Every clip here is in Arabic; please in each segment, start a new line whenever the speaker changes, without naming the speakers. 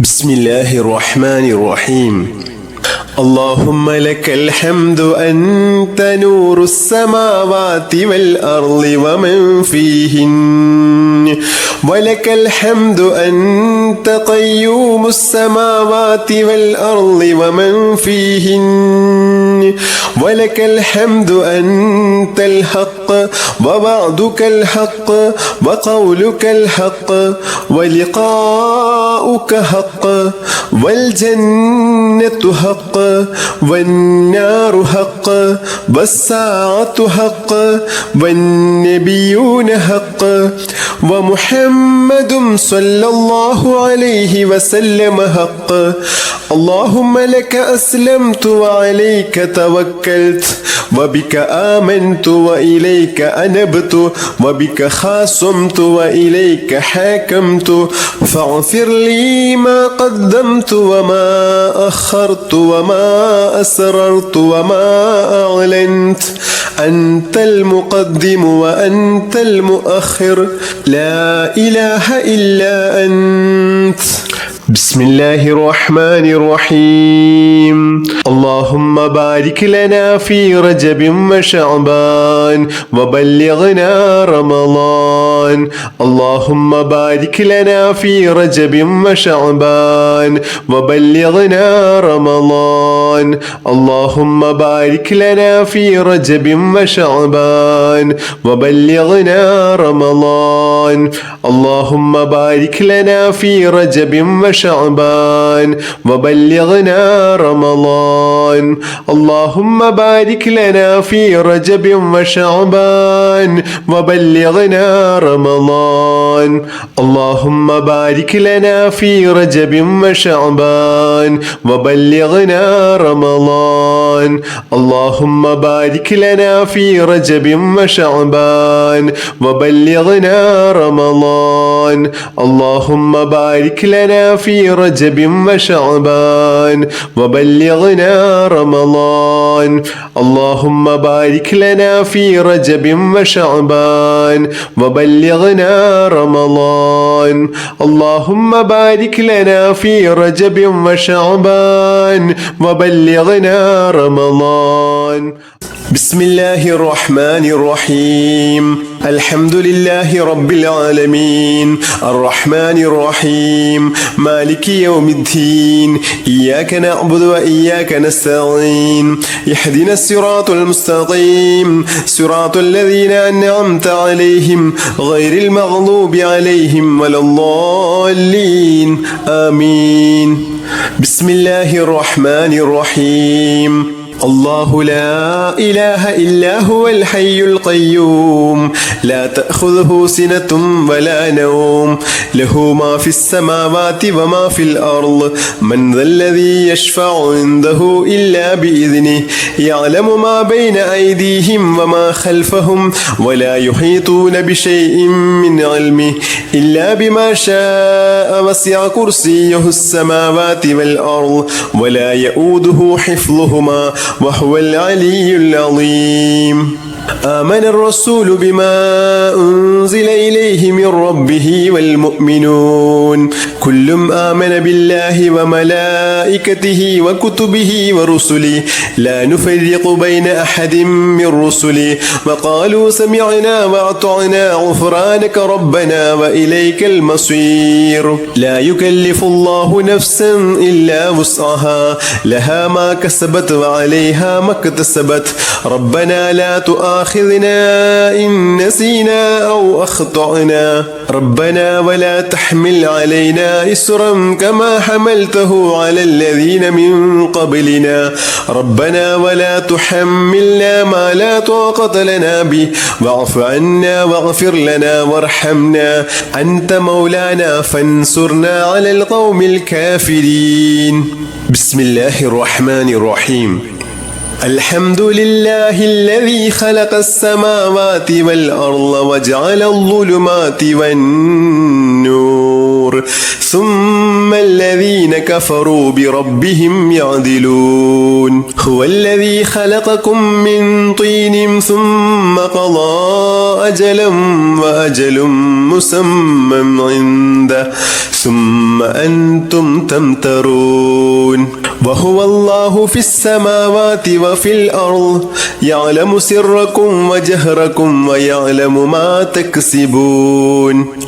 بسم الله الرحمن الرحيم. اللهم لك الحمد أنت نور السماوات والأرض ومن فيهن، ولك الحمد أنت قيوم السماوات والأرض ومن فيهن، ولك الحمد أنت الحق ووعدك الحق وقولك الحق ولقاؤك حق والجنة حق والنار حق والساعة حق والنبيون حق ومحمد صلى الله عليه وسلم حق. اللهم لك أسلمت وعليك توكلت وبك آمنت وإليك أنبت وبك خاصمت وإليك حاكمت، فاغفر لي ما قدمت وما أخرت وما أسررت وما أعلنت، أنت المقدم وأنت المؤخر، لا إله إلا أنت. بسم الله الرحمن الرحيم. اللهم بارك لنا في رجب وشعبان وبلغنا رمضان. اللهم بارك لنا في رجب وشعبان وبلغنا رمضان. اللهم بارك لنا في رجب وشعبان وبلغنا رمضان. اللهم بارك لنا في رجب وشعبان وبلغنا رمضان. اللهم بارك لنا في رجب وشعبان وبلغنا رمضان. اللهم بارك لنا في رجب وشعبان وبلغنا رمضان. اللهم بارك لنا في رجب وشعبان وبلغنا رمضان. اللهم بارك لنا في رجب وشعبان وبلغنا رمضان. اللهم بارك لنا في رجب وشعبان وبلغنا رمضان. اللهم بارك لنا في رجب وشعبان وبلغنا رمضان. بسم الله الرحمن الرحيم. الحمد لله رب العالمين الرحمن الرحيم مالك يوم الدين، إياك نعبد وإياك نستعين، اهدنا الصراط المستقيم صراط الذين أنعمت عليهم غير المغضوب عليهم ولا الضالين آمين. بسم الله الرحمن الرحيم. الله لا إله إلا هو الحي القيوم لا تأخذه سنة ولا نوم، له ما في السماوات وما في الأرض، من ذا الذي يشفع عنده إلا بإذنه، يعلم ما بين أيديهم وما خلفهم ولا يحيطون بشيء من علمه إلا بما شاء، وسع كرسيه السماوات والأرض ولا يؤوده حفظهما وهو العلي العظيم. آمن الرسول بما أنزل إليه من ربه والمؤمنون كل آمن بالله وملائكته وكتبه ورسله لا نفرق بين أحد من رسله وقالوا سمعنا وأطعنا غفرانك ربنا وإليك المصير. لا يكلف الله نفسا إلا وسعها، لها ما كسبت وعليها ما اكتسبت، ربنا لا تؤاخذنا إن نسينا أو أخطأنا، ربنا ولا تحمل علينا إسرا كما حملته على الذين من قبلنا، ربنا ولا تحملنا ما لا طاقة لنا به، واعف عنا واغفر لنا وارحمنا، أنت مولانا فانصرنا على القوم الكافرين. بسم الله الرحمن الرحيم. الحمد لله الذي خلق السماوات والأرض وجعل الظلمات والنور ثم ثم الذين كفروا بربهم يعدلون هو الذي خلقكم من طين ثم قضى أجلا وأجل مسمى عنده ثم أنتم تمترون وهو الله في السماوات وفي الأرض يعلم سركم وجهركم ويعلم ما تكسبون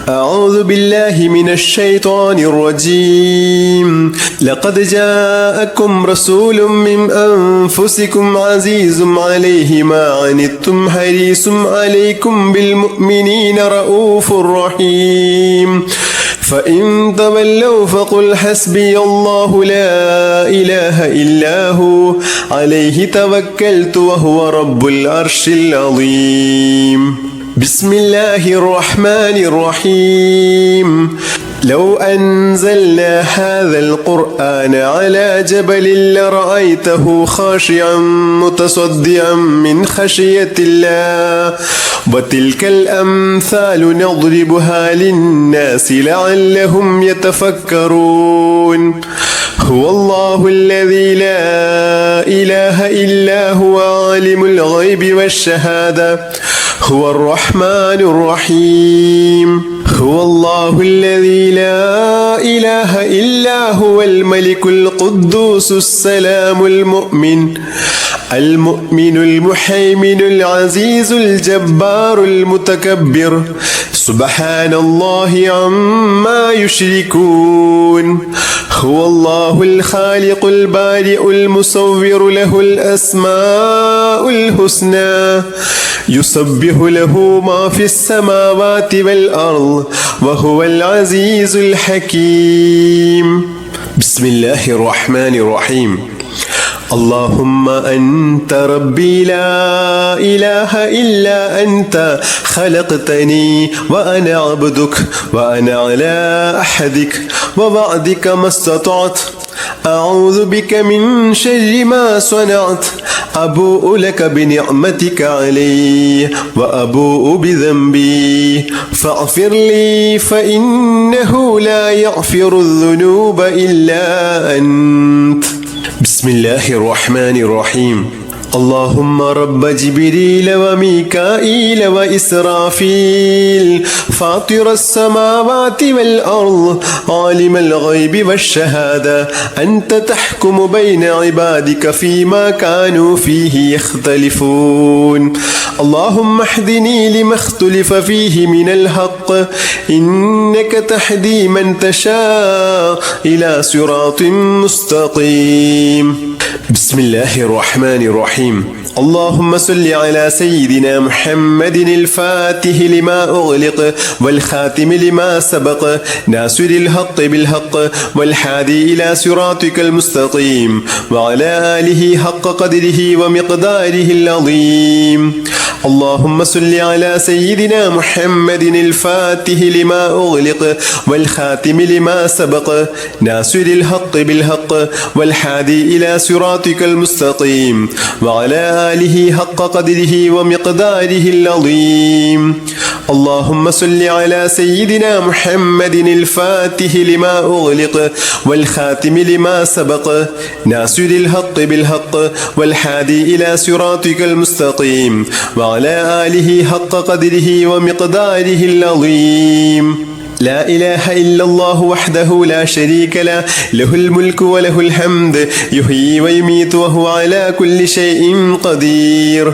أعوذ بالله من الشيطان الرجيم لقد جاءكم رسول من أنفسكم عزيز عليه ما عنتم حريص عليكم بالمؤمنين رؤوف رحيم فإن تولوا فقل حسبي الله لا إله إلا هو عليه توكلت وهو رب العرش العظيم بسم الله الرحمن الرحيم لو أنزلنا هذا القرآن على جبل لرأيته خاشعا متصدعا من خشية الله وتلك الأمثال نضربها للناس لعلهم يتفكرون هو الله الذي لا إله إلا هو عالم الغيب والشهادة هو الرحمن الرحيم هو الله الذي لا إله إلا هو الملك القدوس السلام المؤمن المهيمن العزيز الجبار المتكبر سبحان الله عما يشركون هو الله الخالق البارئ المصور له الأسماء الحسنى يسبح له ما في السماوات والأرض وهو العزيز الحكيم بسم الله الرحمن الرحيم اللهم أنت ربي لا إله إلا أنت خلقتني وأنا عبدك وأنا على أحدك ووعدك ما استطعت أعوذ بك من شر ما صنعت أبوء لك بنعمتك علي وأبوء بذنبي فاغفر لي فإنه لا يغفر الذنوب إلا أنت بسم الله الرحمن الرحيم اللهم رب جبريل وميكائيل وإسرافيل فاطر السماوات والأرض عالم الغيب والشهادة أنت تحكم بين عبادك فيما كانوا فيه يختلفون اللهم اهدني لما اختلف فيه من الحق إنك تهدي من تشاء إلى صراط مستقيم بسم الله الرحمن الرحيم اللهم صل على سيدنا محمد الفاتح لما أغلق والخاتم لما سبق ناصر الحق بالحق والهادي إلى صراطك المستقيم وعلى آله حق قدره ومقداره العظيم اللهم صل على سيدنا محمد الفاتح لما أغلق والخاتم لما سبق ناصر الحق بالحق والهادي إلى صراطك المستقيم وعلى آله حق قدره ومقداره العظيم اللهم صل على سيدنا محمد الفاتح لما أغلق والخاتم لما سبق ناصر الحق بالحق والهادي إلى صراطك المستقيم وعلى آله حق قدره ومقداره العظيم لا إله إلا الله وحده لا شريك له له الملك وله الحمد يحيي ويميت وهو على كل شيء قدير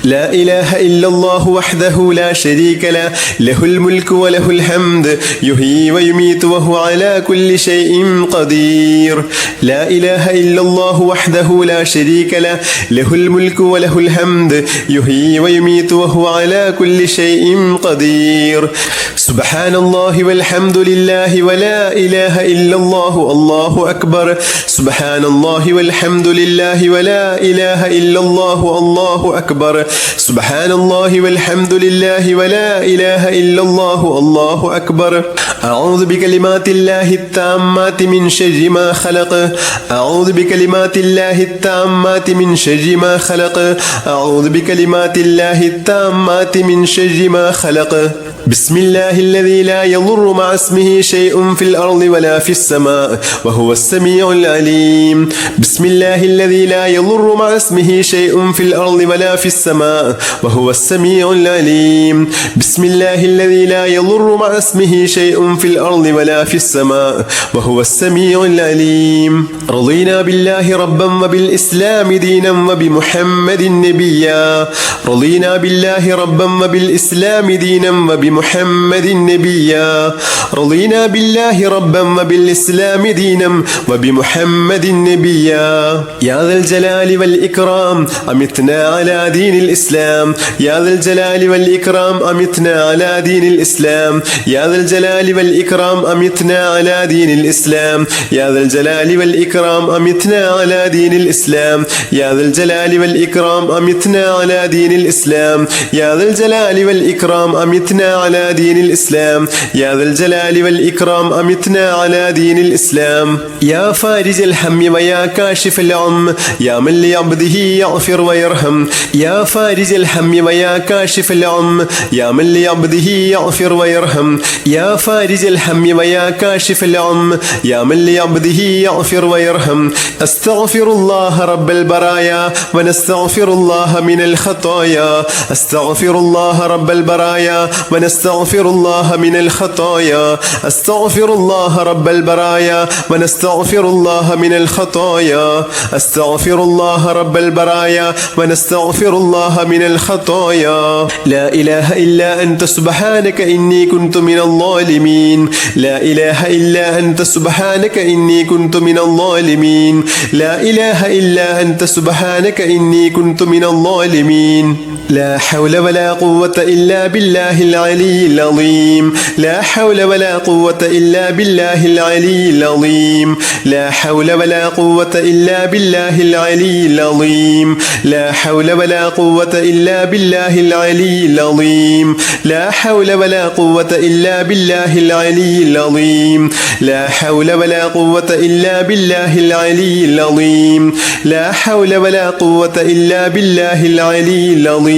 لا إله إلا الله وحده لا شريك له له الملك وله الحمد يحيي ويميت وهو على كل شيء قدير لا إله إلا الله وحده لا شريك له له الملك وله الحمد يحيي ويميت وهو على كل شيء قدير سبحان الله والحمد لله ولا إله إلا الله الله أكبر سبحان الله والحمد لله ولا إله إلا الله الله أكبر سبحان الله والحمد لله ولا إله إلا الله الله أكبر أعوذ بكلمات الله التامات من شر ما خلق أعوذ بكلمات الله التامات من شر ما خلق أعوذ بكلمات الله التامات من شر ما خلق بسم الله الذي لا يضر مع اسمه شيء في الأرض ولا في السماء وهو السميع العليم بسم الله الذي لا يضر مع اسمه شيء في الأرض ولا في السماء وهو السميع العليم بسم الله الذي لا يضر مع اسمه شيء في الأرض ولا في السماء وهو السميع العليم رضينا بالله ربا وبالإسلام دينا وبمحمد نبيا رضينا بالله ربا وبالإسلام دينا وبمحمد نبيا رضينا بالله ربا وبالإسلام دينا وبمحمد نبيا يا ذا الجلال والإكرام أمتنا على دين الإسلام يا ذا الجلال والإكرام أمتنا على دين الإسلام يا ذا الجلال والإكرام أمتنا على دين الإسلام يا ذا الجلال والإكرام أمتنا على دين الإسلام يا ذا الجلال والإكرام أمتنا على دين الإسلام يا ذا الجلال والإكرام أمتنا على دين الإسلام يا ذا الجلال والإكرام أمتنا على دين الإسلام يا فارج الهم ويا كاشف العم يا من لعبده يغفر ويرحم يا فارج الهم ويا كاشف العم يا من لعبده يغفر ويرحم يا فارج الهم ويا كاشف العم يا من لعبده يغفر ويرحم أستغفر الله رب البرايا ونستغفر الله من الخطايا أستغفر الله رب البرايا ونستغفر الله من الخطايا أستغفر الله رب البرايا ونستغفر الله من الخطايا أستغفر الله رب البرايا ونستغفر الله من الخطايا لا إله إلا أنت سبحانك إني كنت من الظالمين لا إله إلا أنت سبحانك إني كنت من الظالمين لا إله إلا أنت سبحانك إني كنت من الظالمين لا حول ولا قوة إلا بالله العلي العظيم لا حول ولا قوة إلا بالله العلي العظيم لا حول ولا قوة إلا بالله العلي العظيم لا حول ولا قوة إلا بالله العلي العظيم لا حول ولا قوة إلا بالله العلي العظيم لا حول ولا قوة إلا بالله العلي العظيم لا حول ولا قوة إلا بالله العلي العظيم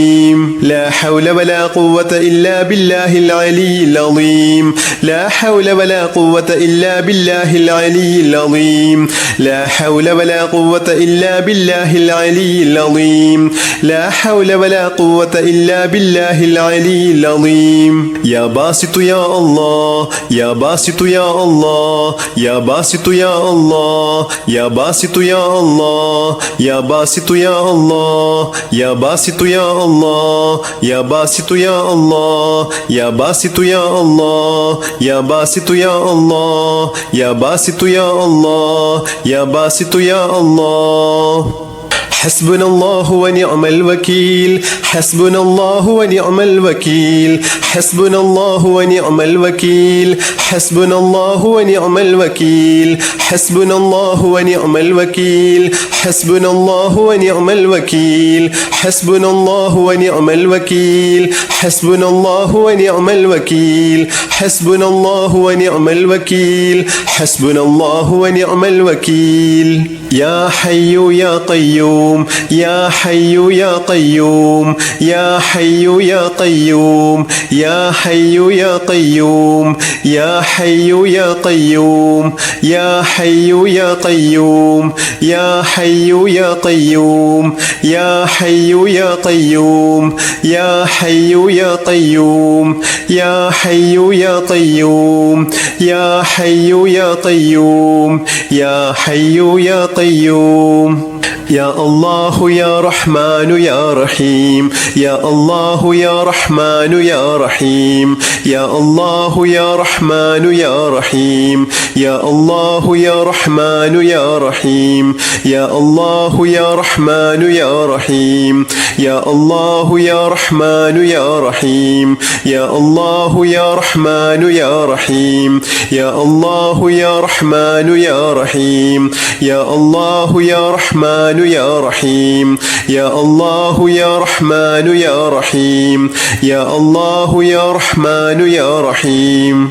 لا حول ولا قوة إلا بالله العلي العظيم لا حول ولا قوة إلا بالله العلي العظيم لا حول ولا قوة إلا بالله العلي العظيم لا حول ولا قوة إلا بالله العلي العظيم يا باسط يا الله يا باسط يا الله يا باسط يا الله يا باسط يا الله يا باسط يا الله يا باسط يا الله يا باسط يا الله يا باسط يا الله يا باسط يا الله يا باسط يا الله يا باسط يا الله حسبنا الله ونعم الوكيل حسبنا الله ونعم الوكيل حسبنا الله ونعم الوكيل حسبنا الله ونعم الوكيل حسبنا الله ونعم الوكيل حسبنا الله ونعم الوكيل حسبنا الله ونعم الوكيل حسبنا الله ونعم الوكيل حسبنا الله ونعم الوكيل حسبنا الله ونعم الوكيل يا حي يا قيوم يا حي يا قيوم يا حي يا قيوم يا حي يا قيوم يا حي يا قيوم يا حي يا قيوم يا حي يا قيوم يا حي يا قيوم يا حي يا قيوم يا حي يا قيوم يا حي يا قيوم يا حي يا قيوم يا الله يا رحمن يا رحيم يا الله يا رحمن يا رحيم يا الله يا رحمن يا رحيم يا الله يا رحمن يا رحيم يا الله يا رحمن يا رحيم يا الله يا رحمن يا رحيم يا الله يا رحمن يا رحيم يا الله يا رحمن يا رحيم يا الله يا رحمن يا رحيم يا الله يا رحمن يا رحيم يا الله يا رحمن يا رحيم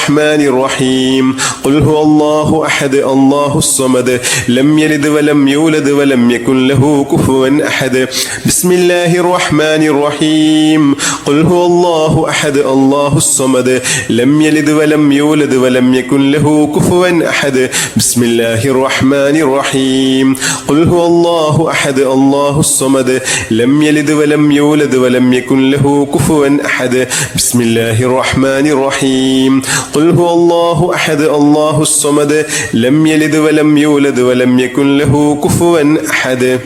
الرحمن الرحيم قل هو الله أحد الله الصمد لم يلد ولم يولد ولم يكن له كفوا أحد بسم الله الرحمن الرحيم قل هو الله أحد الله الصمد لم يلد ولم يولد ولم يكن له كفوا أحد بسم الله الرحمن الرحيم قل هو الله أحد الله الصمد لم يلد ولم يولد ولم يكن له كفوا أحد بسم الله الرحمن الرحيم قل هو الله أحد الله الصمد لم يلد ولم يولد ولم يكن له كفوا أحد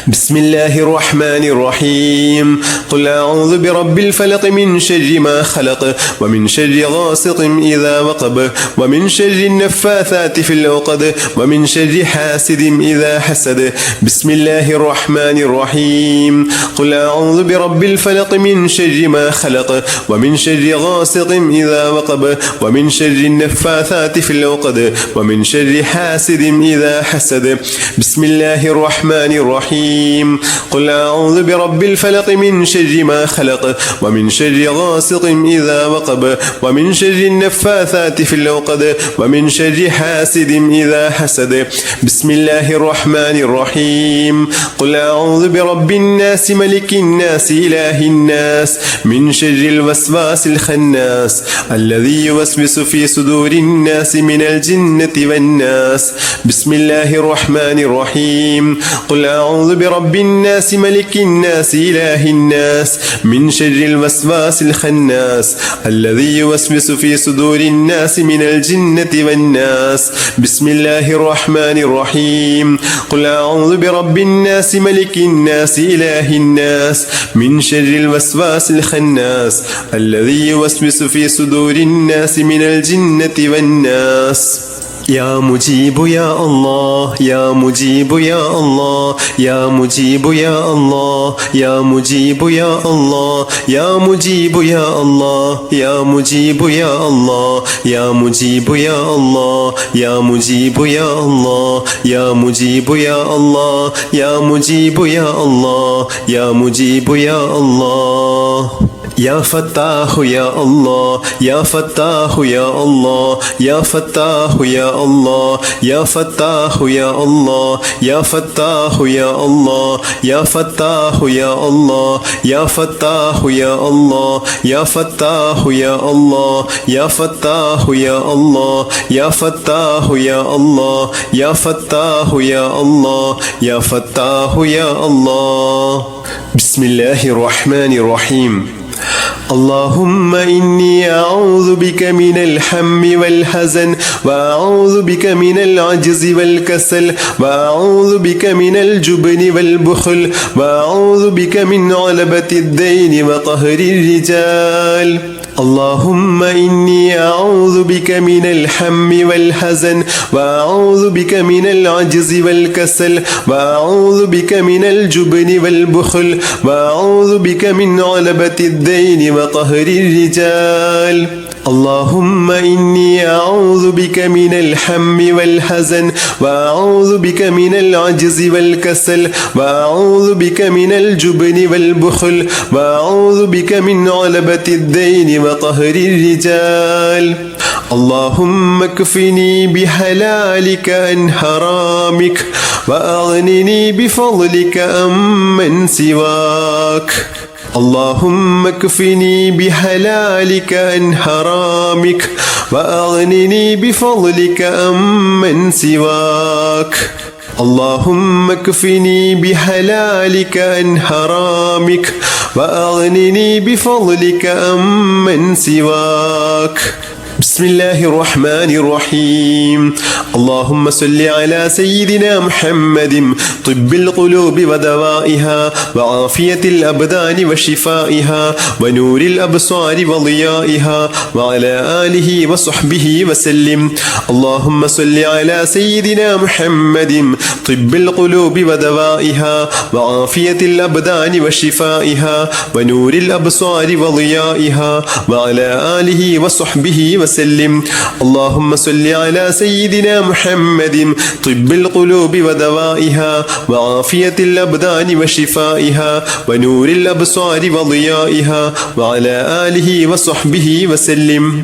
بسم الله الرحمن الرحيم قل أعوذ برب الفلق من شر ما خلق ومن شر غاسق إذا وقب ومن شر النفاثات في العقد ومن شر حاسد إذا حسد بسم الله الرحمن الرحيم قل أعوذ برب الفلق من شر ما خلق ومن شر غاسق إذا وقب ومن شر النفاثات في العقد ومن شر حاسد إذا حسد بسم الله الرحمن الرحيم قل أعوذ برب الفلق من شر ما خلق ومن شر غاسق إذا وقب ومن شر النفاثات في العقد ومن شر حاسد إذا حسد بسم الله الرحمن الرحيم قل أعوذ برب الناس ملك الناس إله الناس من شر الوسواس الخناس الذي يوسوس في صدور الناس من الجنة والناس بسم الله الرحمن الرحيم قل أعوذ برب الناس ملك الناس إله الناس من شر الوسواس الخناس الذي يوسوس في صدور الناس من الجنة والناس بسم الله الرحمن الرحيم قل أعوذ برب الناس ملك الناس إله الناس من شر الوسواس الخناس الذي يوسوس في صدور الناس من الجنة والناس يا مجيب يا الله يا مجيب يا الله يا مجيب يا الله يا مجيب يا الله يا مجيب يا الله يا مجيب يا الله يا مجيب يا الله يا مجيب يا الله يا مجيب يا الله يا مجيب يا الله يا مجيب يا الله يا فتاح يا الله يا فتاح يا الله يا فتاح يا الله يا فتاح يا الله يا فتاح يا الله يا فتاح يا الله يا فتاح يا الله يا فتاح يا الله يا فتاح يا الله يا فتاح يا الله يا فتاح يا الله يا فتاح يا الله بسم الله الرحمن الرحيم اللهم إني أعوذ بك من الهم والحزن وأعوذ بك من العجز والكسل وأعوذ بك من الجبن والبخل وأعوذ بك من غلبة الدين وقهر الرجال اللهم إني أعوذ بك من الهم والحزن وأعوذ بك من العجز والكسل وأعوذ بك من الجبن والبخل وأعوذ بك من غلبة الدين وقهر الرجال اللهم إني أعوذ بك من الهم والحزن وأعوذ بك من العجز والكسل وأعوذ بك من الجبن والبخل وأعوذ بك من غلبة الدين وقهر الرجال اللهم اكفني بحلالك عن حرامك وأغنني بفضلك عمن سواك اللهم اكفني بحلالك عن حرامك وأغنني بفضلك عمن سواك اللهم اكفني بحلالك عن حرامك وأغنني بفضلك عمن سواك بسم الله الرحمن الرحيم اللهم صل على سيدنا محمد طب القلوب ودوائها وعافية الأبدان وشفائها ونور الأبصار وضيائها وعلى آله وصحبه وسلم اللهم صل على سيدنا محمد طب القلوب ودوائها وعافية الأبدان وشفائها ونور الأبصار وضيائها وعلى آله وصحبه وسلم اللهم صل على سيدنا محمد طب القلوب ودوائها وعافية الأبدان وشفائها ونور الأبصار وضيائها وعلى آله وصحبه وسلم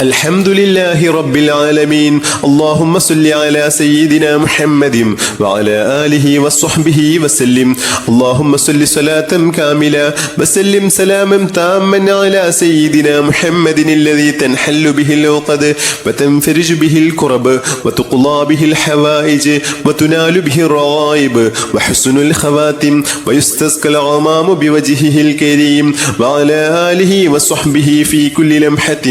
الحمد لله رب العالمين. اللهم صل على سيدنا محمد وعلى آله وصحبه وسلم. اللهم صل صلاة كاملة وسلم سلاما تاما على سيدنا محمد الذي تنحل به العقد وتنفرج به الكرب وتقضى به الحوائج وتنال به الرغائب وحسن الخواتم ويستسقى الغمام بوجهه الكريم وعلى آله وصحبه في كل لمحة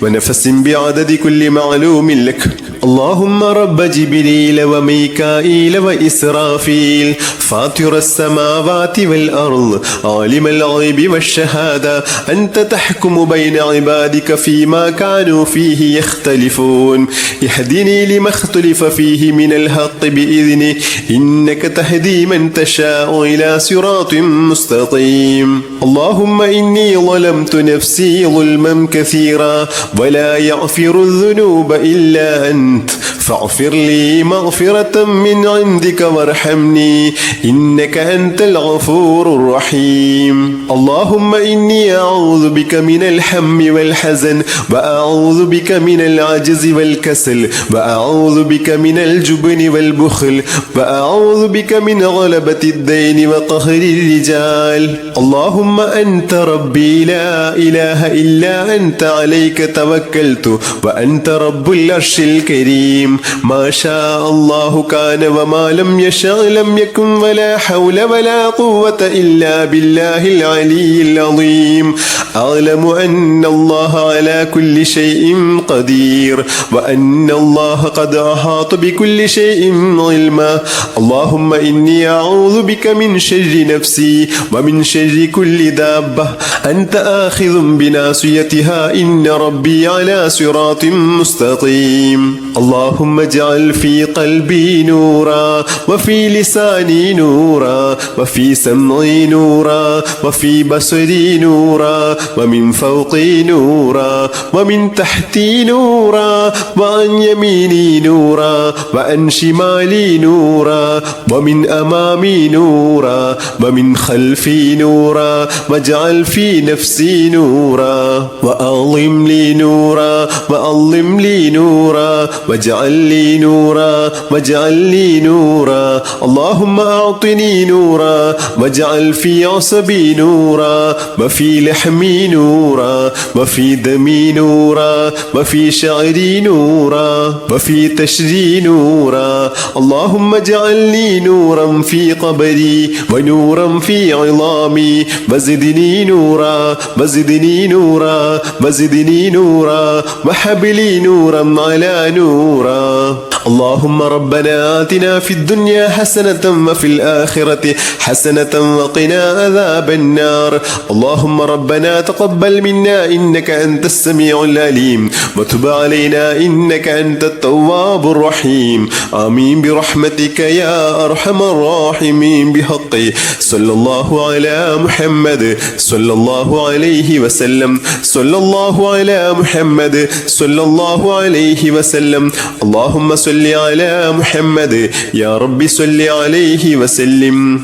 ونفس بعدد كل معلوم لك. اللهم رب جبريل وميكائيل وإسرافيل فاطر السماوات والأرض عالم الغيب والشهادة أنت تحكم بين عبادك فيما كانوا فيه يختلفون اهدني لما اختلف فيه من الحق بإذنه إنك تهدي من تشاء إلى صراط مستقيم. اللهم إني ظلمت نفسي ظلما كثيرا ولا يغفر الذنوب إلا أنت فاغفر لي مغفرة من عندك وارحمني إنك أنت الغفور الرحيم. اللهم إني أعوذ بك من الهم والحزن وأعوذ بك من العجز والكسل وأعوذ بك من الجبن والبخل وأعوذ بك من غلبة الدين وقهر الرجال. اللهم أنت ربي لا إله إلا أنت عليك توكلت وأنت رب العرش الكريم. ما شاء الله كان وما لم يشاء لم يكن ولا حول ولا قوة إلا بالله العلي العظيم. أعلم أن الله على كل شيء قدير وأن الله قد أحاط بكل شيء علما. اللهم إني أعوذ بك من شر نفسي ومن شر كل دابة أنت آخذ بناصيتها إن ربي على صراط مستقيم. اللهم اجعل في قلبي نورا وفي لساني نورا وفي سمعي نورا وفي بصري نورا ومن فوقي نورا ومن تحتي نورا وعن يميني نورا وعن شمالي نورا ومن أمامي نورا ومن خلفي نورا واجعل في نفسي نورا وأظلم لي نورا وأظلم لي نورا واجعل لي نورا واجعل لي نورا. اللهم أعطني نورا واجعل في عصبي نورا وفي لحمي نورا وفي دمي نورا وفي شعري نورا وفي تشري نورا. اللهم اجعل لي نورا في قبري ونورا في عظامي وزدني نورا وزدني نورا وزدني نورا وهب لي نورا على نورا. اللهم ربنا آتنا في الدنيا حسنة وفي الآخرة حسنة وقنا عذاب النار. اللهم ربنا تقبل منا إنك أنت السميع العليم وتب علينا إنك أنت التواب الرحيم. آمين برحمتك يا أرحم الراحمين بحق صلى الله على محمد صلى الله عليه وسلم صلى الله على محمد صلى الله عليه وسلم. اللهم صل على محمد يا رب صل عليه وسلم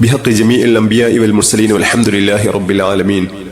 بحق جميع الأنبياء والمرسلين والحمد لله رب العالمين.